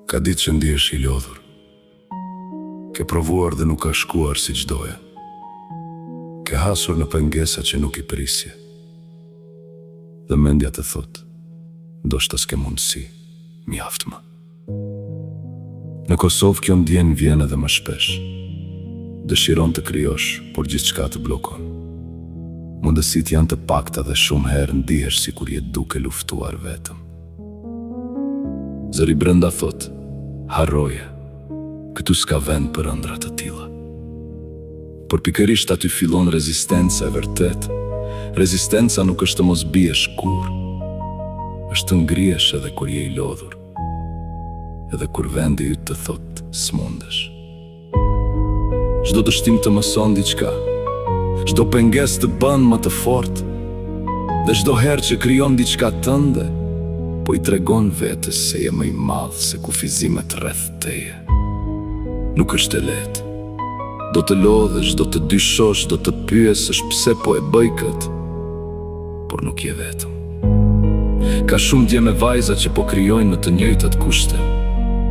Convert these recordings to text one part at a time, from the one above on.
Ka ditë që ndihesh I lodhur. Ke provuar dhe nuk ka shkuar si çdoje. Ke hasur në pengesa që nuk I prisje. Dhe mendja të thot, ndoshta s'ke mundësi, mjaft më. Në Kosovë kjo ndjen vjen edhe më shpesh. Dëshiron të krijosh, por gjithçka të bllokon. Mundësit janë të pakta dhe shumë herë ndihesh sikur je duke luftuar vetëm. Zëri brenda thot, harroje, këtu s'ka vend për ëndra të tilla. Por pikërisht aty fillon rezistenca e vërtet. Rezistenca nuk është të mos biesh kur, është të ngrihesh edhe kur je I lodhur, edhe kur vendi yt të thot s'mundesh. Çdo dështim të mëson diçka, çdo pengesë të bën më të fortë, dhe çdo herë që krijon diçka tënde, po I tregon vetes se je më I madh se kufizimet rreth teje. Nuk është e lehtë. Do të lodhesh, do të dyshosh, do të pyesësh pse po e bëj këtë, por nuk je vetëm. Ka shumë dje me vajza që po krijojnë në të njëjtat kushte,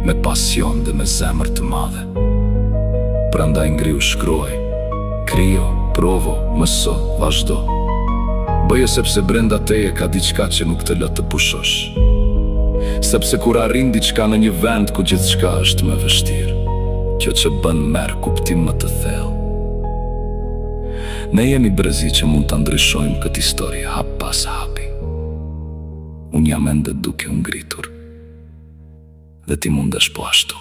me pasion dhe me zemër të madhe. Prandaj ngriu, shkruaj, krijo, provo, mëso, vazhdo. Bëje sepse brenda teje ka diçka që nuk të lë të pushosh. Sepse kur arrin diçka në një vend ku gjithçka është më vështirë, kjo që bën merr kuptim më të thellë. Ne jemi brezi që mund ta ndryshojmë këtë histori hap pas hapi. Unë jam ende duke u ngritur, dhe ti mundesh po ashtu.